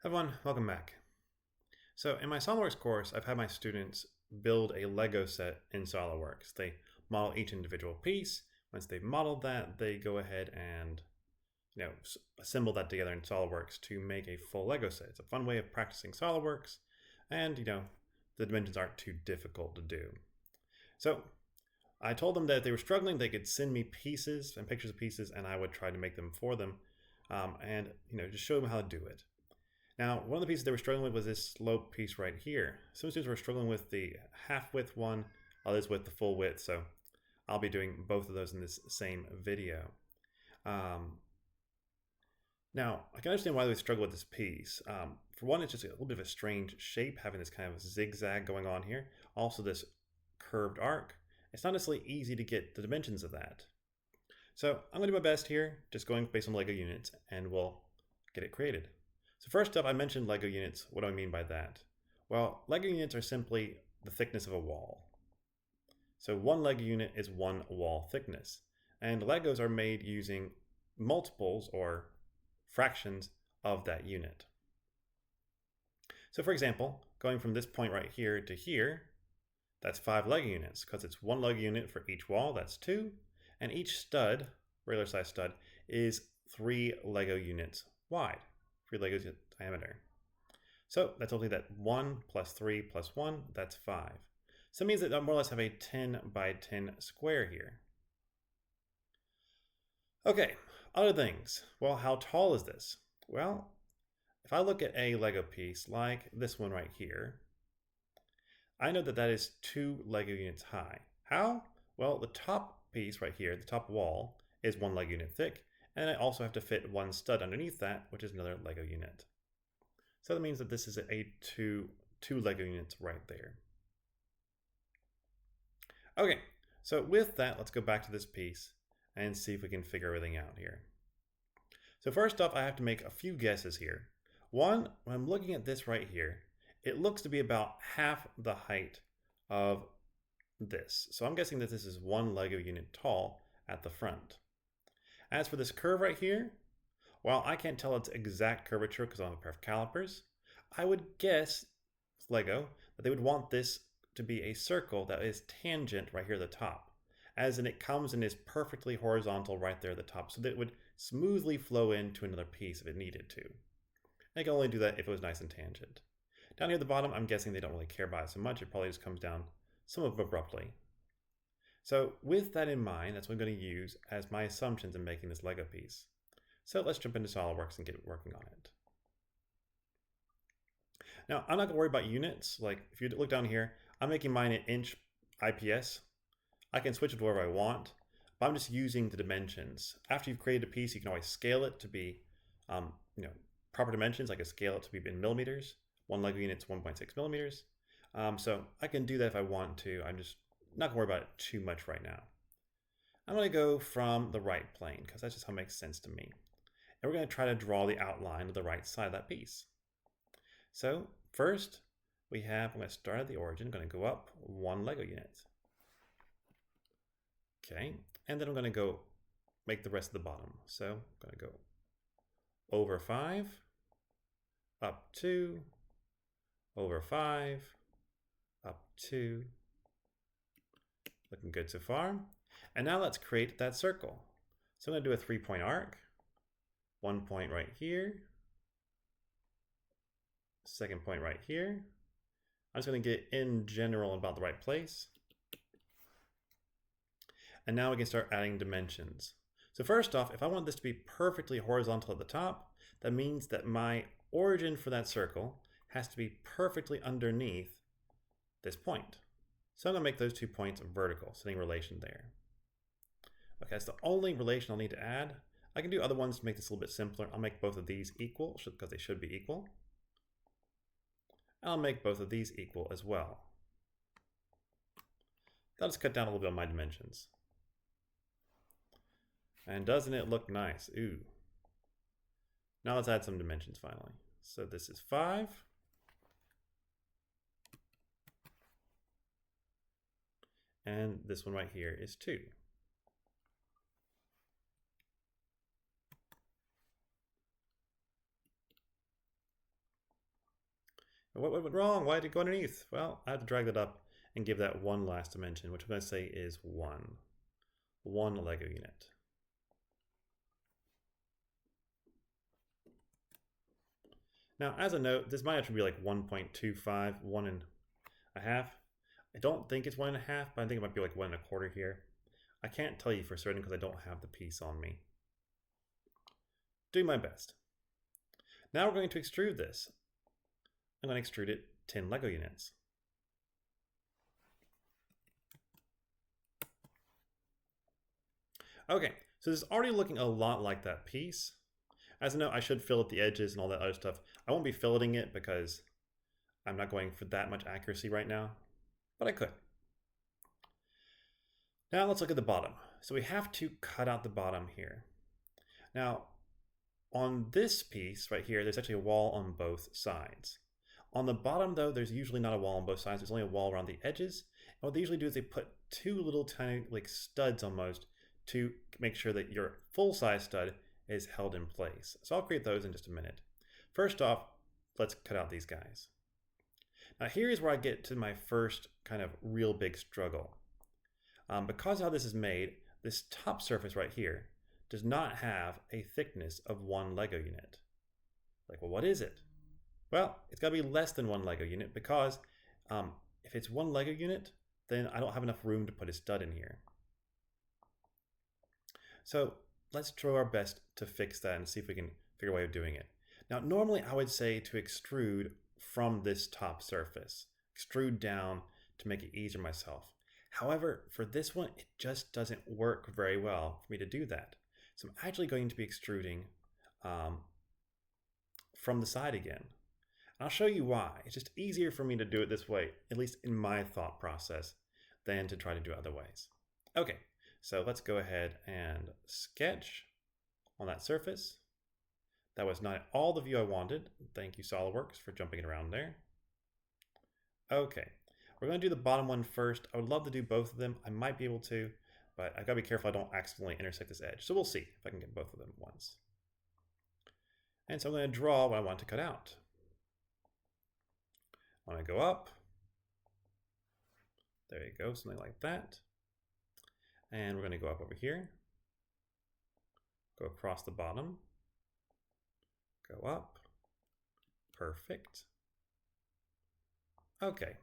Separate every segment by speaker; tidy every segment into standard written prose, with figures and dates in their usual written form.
Speaker 1: Everyone, welcome back. So in my SOLIDWORKS course, I've had my students build a Lego set in SOLIDWORKS. They model each individual piece. Once they've modeled that, they go ahead and assemble that together in SOLIDWORKS to make a full Lego set. It's a fun way of practicing SOLIDWORks, and the dimensions aren't too difficult to do. So I told them that if they were struggling, they could send me pieces and pictures of pieces, and I would try to make them for them, and just show them how to do it. Now, one of the pieces they were struggling with was this slope piece right here. Some students were struggling with the half width one, others with the full width, so I'll be doing both of those in this same video. Now, I can understand why they struggle with this piece. For one, it's just a little bit of a strange shape, having this kind of zigzag going on here. Also, this curved arc. It's not necessarily easy to get the dimensions of that. So I'm going to do my best here, just going based on Lego units, and we'll get it created. So first up, I mentioned Lego units. What do I mean by that? Well, Lego units are simply the thickness of a wall. So one Lego unit is one wall thickness. And Legos are made using multiples or fractions of that unit. So for example, going from this point right here to here, that's 5 Lego units, because it's one Lego unit for each wall, that's 2. And each stud, regular size stud, is 3 Lego units wide. 3 Legos in diameter. So that's only that 1 plus 3 plus 1, that's 5. So it means that I more or less have a 10 by 10 square here. Okay, other things. Well, how tall is this? Well, if I look at a Lego piece like this one right here, I know that that is 2 Lego units high. How? Well, the top piece right here, the top wall, is 1 Lego unit thick, and I also have to fit 1 stud underneath that, which is another Lego unit. So that means that this is a two Lego units right there. Okay, so with that, let's go back to this piece and see if we can figure everything out here. So first off, I have to make a few guesses here. One, when I'm looking at this right here, it looks to be about half the height of this. So I'm guessing that this is 1 Lego unit tall at the front. As for this curve right here, while I can't tell its exact curvature because I don't have a pair of calipers, I would guess with Lego that they would want this to be a circle that is tangent right here at the top, as in it comes and is perfectly horizontal right there at the top, so that it would smoothly flow into another piece if it needed to. I can only do that if it was nice and tangent. Down here at the bottom, I'm guessing they don't really care about it so much. It probably just comes down somewhat abruptly. So with that in mind, that's what I'm going to use as my assumptions in making this Lego piece. So let's jump into SOLIDWORKS and get working on it. Now, I'm not going to worry about units. Like if you look down here, I'm making mine an inch IPS. I can switch it to wherever I want, but I'm just using the dimensions. After you've created a piece, you can always scale it to be proper dimensions. I can scale it to be in millimeters. 1 Lego unit's 1.6 millimeters. So I can do that if I want to. I'm just not going to worry about it too much right now. I'm going to go from the right plane because that's just how it makes sense to me. And we're going to try to draw the outline of the right side of that piece. So first I'm going to start at the origin. I'm going to go up 1 Lego unit. Okay, and then I'm going to go make the rest of the bottom. So I'm going to go over 5, up 2, over 5, up 2. Looking good so far. And now let's create that circle. So I'm going to do a 3-point arc. 1 point right here. 2nd point right here. I'm just going to get in general about the right place. And now we can start adding dimensions. So first off, if I want this to be perfectly horizontal at the top, that means that my origin for that circle has to be perfectly underneath this point. So I'm going to make those 2 points vertical, setting relation there. Okay, that's the only relation I'll need to add. I can do other ones to make this a little bit simpler. I'll make both of these equal, because they should be equal. And I'll make both of these equal as well. That'll just cut down a little bit on my dimensions. And doesn't it look nice? Ooh. Now let's add some dimensions finally. So this is 5. And this one right here is 2. What went wrong? Why did it go underneath? Well, I have to drag that up and give that one last dimension, which I'm going to say is 1. 1 Lego unit. Now, as a note, this might actually be like 1.25, 1.5. I don't think it's 1.5, but I think it might be like 1.25 here. I can't tell you for certain because I don't have the piece on me. Doing my best. Now we're going to extrude this. I'm going to extrude it 10 Lego units. Okay, so this is already looking a lot like that piece. As a note, I should fillet the edges and all that other stuff. I won't be filleting it because I'm not going for that much accuracy right now, but I could. Now let's look at the bottom. So we have to cut out the bottom here. Now, on this piece right here, there's actually a wall on both sides. On the bottom though, there's usually not a wall on both sides. There's only a wall around the edges. And what they usually do is they put 2 little tiny like studs almost to make sure that your full-size stud is held in place. So I'll create those in just a minute. First off, let's cut out these guys. Now here's where I get to my first kind of real big struggle. Because of how this is made, this top surface right here does not have a thickness of 1 Lego unit. Like, well, what is it? Well, it's got to be less than 1 Lego unit because if it's 1 Lego unit, then I don't have enough room to put a stud in here. So let's try our best to fix that and see if we can figure a way of doing it. Now, normally I would say to extrude from this top surface, extrude down to make it easier myself. However, for this one, it just doesn't work very well for me to do that. So I'm actually going to be extruding from the side again. And I'll show you why. It's just easier for me to do it this way, at least in my thought process, than to try to do it other ways. Okay, so let's go ahead and sketch on that surface. That was not all the view I wanted. Thank you, SOLIDWORKS, for jumping it around there. Okay, we're going to do the bottom one first. I would love to do both of them. I might be able to, but I've got to be careful I don't accidentally intersect this edge. So we'll see if I can get both of them at once. And so I'm going to draw what I want to cut out. I'm going to go up. There you go, something like that. And we're going to go up over here. Go across the bottom. Go up. Perfect. Okay,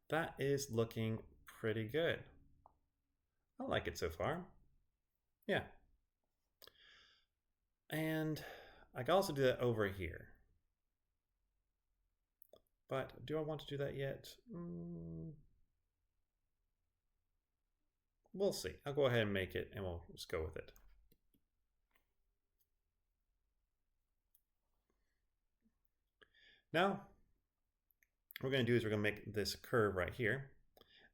Speaker 1: that is looking pretty good. I like it so far. Yeah. And I can also do that over here. But do I want to do that yet? We'll see. I'll go ahead and make it and we'll just go with it. Now, what we're going to do is we're going to make this curve right here.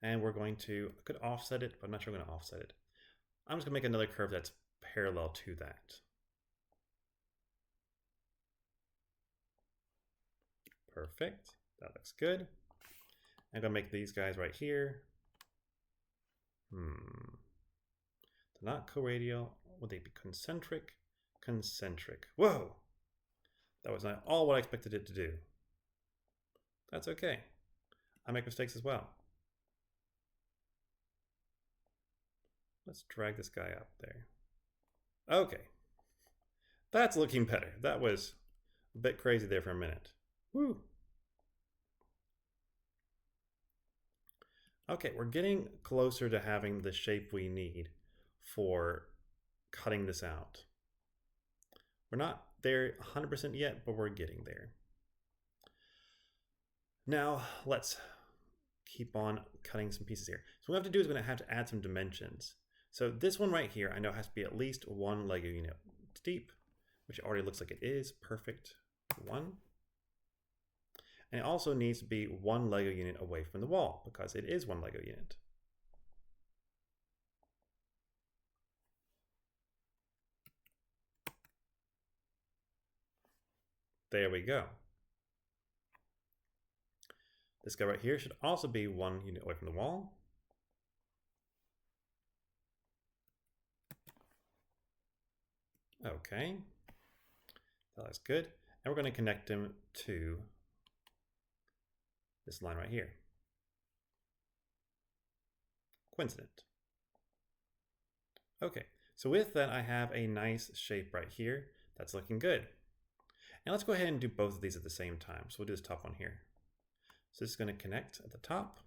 Speaker 1: And we're going to, I could offset it, but I'm not sure I'm going to offset it. I'm just going to make another curve that's parallel to that. Perfect. That looks good. I'm going to make these guys right here. They're not co-radial. Would they be concentric? Concentric. Whoa! That was not all what I expected it to do. That's okay. I make mistakes as well. Let's drag this guy up there. Okay. That's looking better. That was a bit crazy there for a minute. Woo! Okay, we're getting closer to having the shape we need for cutting this out. We're not there 100% yet, but we're getting there. Now, let's keep on cutting some pieces here. So what we have to do is we're going to have to add some dimensions. So this one right here, I know has to be at least 1 Lego unit deep, which already looks like it is. Perfect. 1. And it also needs to be 1 Lego unit away from the wall because it is 1 Lego unit. There we go. This guy right here should also be 1 unit away from the wall. Okay, that looks good. And we're going to connect him to this line right here. Coincident. Okay, so with that, I have a nice shape right here. That's looking good. And let's go ahead and do both of these at the same time. So we'll do this top one here. So this is going to connect at the top.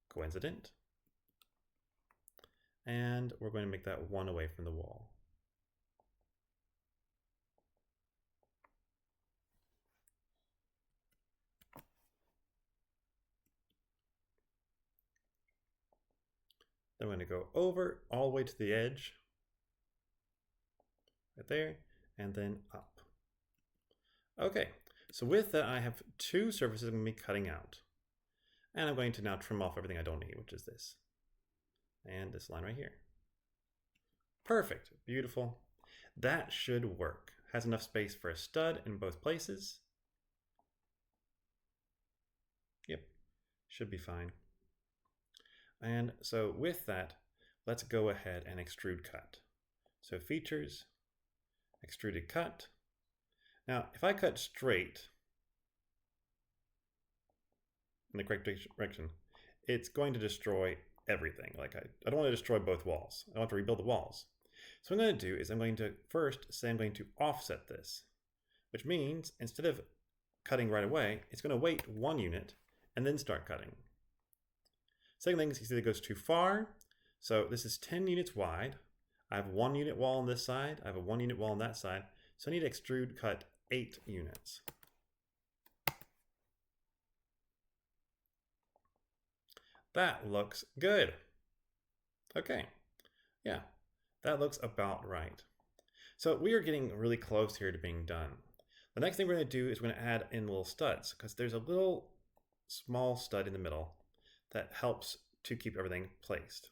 Speaker 1: Coincident. And we're going to make that one away from the wall. Then we're going to go over all the way to the edge, right there, and then up. Okay, so with that, I have two surfaces I'm going to be cutting out. And I'm going to now trim off everything I don't need, which is this. And this line right here. Perfect, beautiful. That should work. Has enough space for a stud in both places. Yep, should be fine. And so with that, let's go ahead and extrude cut. So features, extruded cut. Now, if I cut straight in the correct direction, it's going to destroy everything. Like I don't want to destroy both walls. I want to rebuild the walls. So what I'm going to do is I'm going to first say I'm going to offset this, which means instead of cutting right away, it's going to wait 1 unit and then start cutting. Second thing is you see it goes too far. So this is 10 units wide. I have 1 unit wall on this side. I have a 1 unit wall on that side. So I need to extrude cut 8 units. That looks good. Okay, yeah, that looks about right. So we are getting really close here to being done. The next thing we're going to do is we're going to add in little studs because there's a little small stud in the middle that helps to keep everything placed.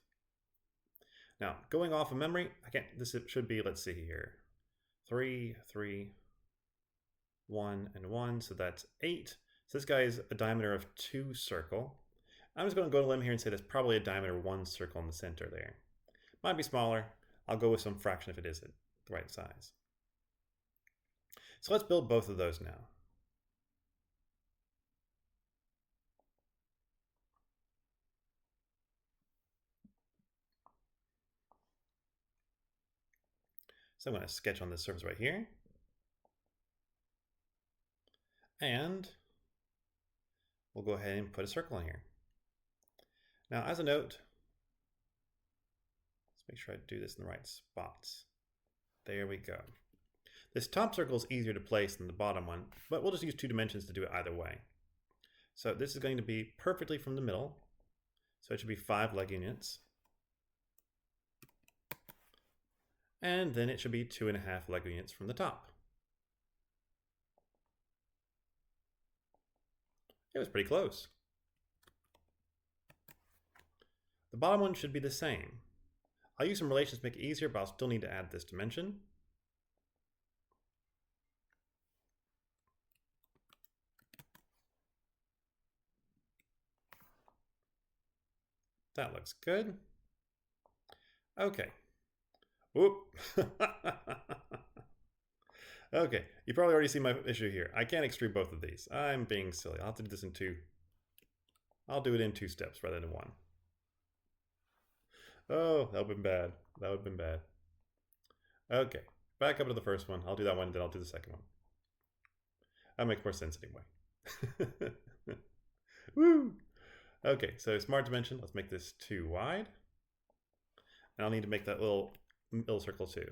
Speaker 1: Now, going off of memory, this should be, let's see here, 3, 3, 1, and 1, so that's 8. So this guy is a diameter of 2 circle. I'm just going to go to a limb here and say there's probably a diameter 1 circle in the center there. Might be smaller. I'll go with some fraction if it is the right size. So let's build both of those now. So I'm going to sketch on this surface right here. And we'll go ahead and put a circle in here. Now, as a note, let's make sure I do this in the right spots. There we go. This top circle is easier to place than the bottom one, but we'll just use 2 dimensions to do it either way. So this is going to be perfectly from the middle. So it should be 5 leg units. And then it should be 2.5 leg units from the top. It was pretty close. The bottom one should be the same. I'll use some relations to make it easier, but I'll still need to add this dimension. That looks good. Okay. Whoop. Okay, you probably already see my issue here. I can't extrude both of these. I'm being silly. I'll have to do this in 2. I'll do it in 2 steps rather than 1. Oh, that would have been bad. That would have been bad. Okay, back up to the first one. I'll do that one, then I'll do the second one. That makes more sense anyway. Woo! Okay, so smart dimension. Let's make this 2 wide. And I'll need to make that little circle too.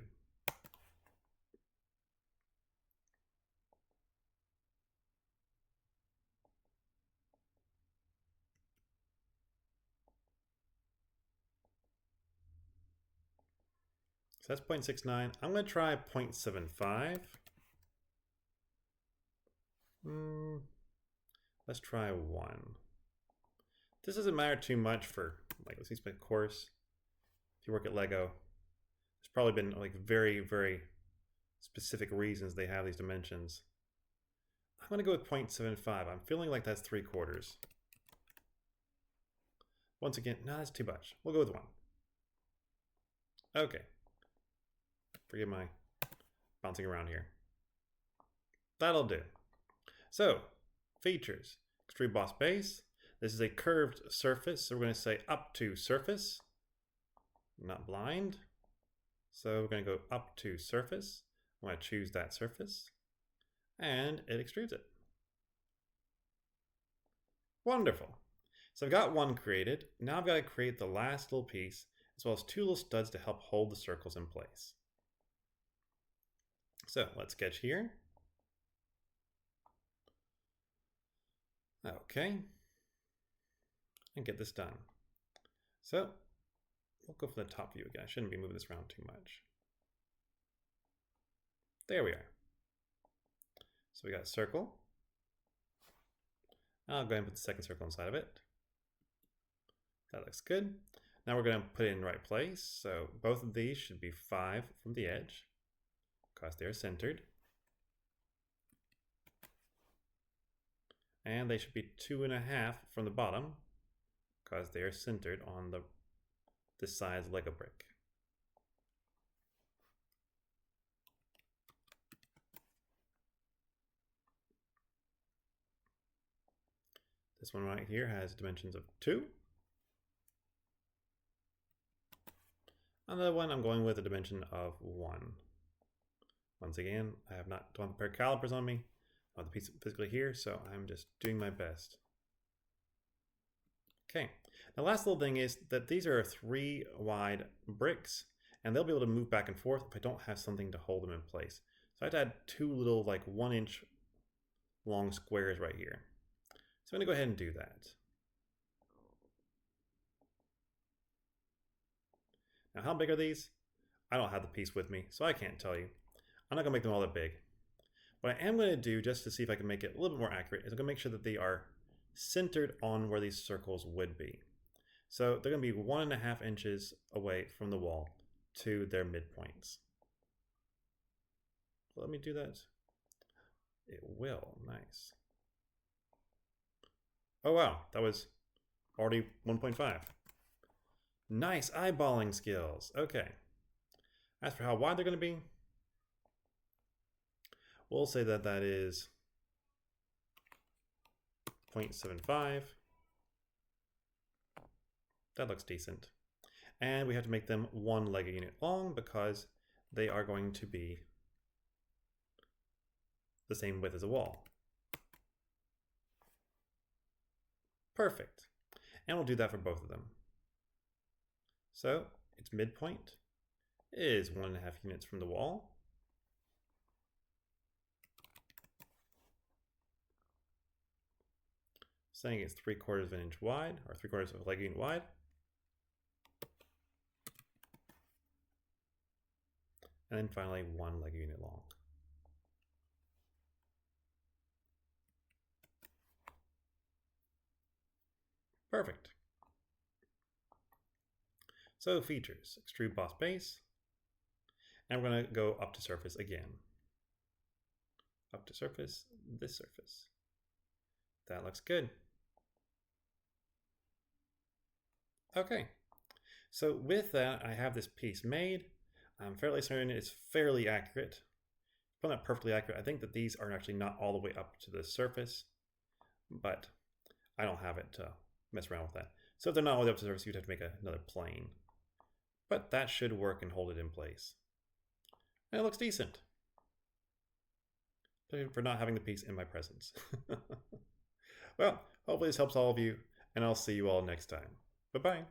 Speaker 1: So that's 0.69. I'm going to try 0.75. Let's try 1. This doesn't matter too much for, like, let's use my course. If you work at Lego, there's probably been like very, very specific reasons they have these dimensions. I'm going to go with 0.75. I'm feeling like that's 3/4. Once again, no, that's too much. We'll go with 1. Okay. Forgive my bouncing around here. That'll do. So, features. extrude boss base. This is a curved surface, so we're going to say up to surface, not blind. So we're going to go up to surface. I'm going to choose that surface, and it extrudes it. Wonderful. So I've got one created. Now I've got to create the last little piece, as well as two little studs to help hold the circles in place. So let's sketch here. Okay. And get this done. So we'll go for the top view again. I shouldn't be moving this around too much. There we are. So we got a circle. I'll go ahead and put the second circle inside of it. That looks good. Now we're going to put it in the right place. So both of these should be 5 from the edge because they're centered. And they should be 2.5 from the bottom because they are centered on this size Lego brick. This one right here has dimensions of 2. Another one I'm going with a dimension of 1. Once again, I have not done a pair of calipers on me. I have the piece physically here, so I'm just doing my best. Okay, the last little thing is that these are 3 wide bricks, and they'll be able to move back and forth if I don't have something to hold them in place. So I have to add 2 little like 1-inch long squares right here. So I'm going to go ahead and do that. Now how big are these? I don't have the piece with me, so I can't tell you. I'm not going to make them all that big. What I am going to do, just to see if I can make it a little bit more accurate, is I'm going to make sure that they are centered on where these circles would be. So they're going to be 1.5 inches away from the wall to their midpoints. Let me do that. It will. Nice. Oh wow, that was already 1.5. Nice eyeballing skills. Okay. As for how wide they're going to be, we'll say that that is 0.75. That looks decent. And we have to make them 1 Lego unit long because they are going to be the same width as a wall. Perfect. And we'll do that for both of them. So its midpoint is 1.5 units from the wall. Saying it's 3/4 of an inch wide, or 3/4 of a Lego unit wide. And then finally 1 Lego unit long. Perfect. So features, extrude boss base, and we're going to go up to surface again. Up to surface, this surface. That looks good. Okay, so with that, I have this piece made. I'm fairly certain it's fairly accurate. Probably not perfectly accurate. I think that these are actually not all the way up to the surface, but I don't have it to mess around with that. So if they're not all the way up to the surface, you'd have to make another plane. But that should work and hold it in place. And it looks decent. For not having the piece in my presence. Well, hopefully this helps all of you, and I'll see you all next time. Bye-bye.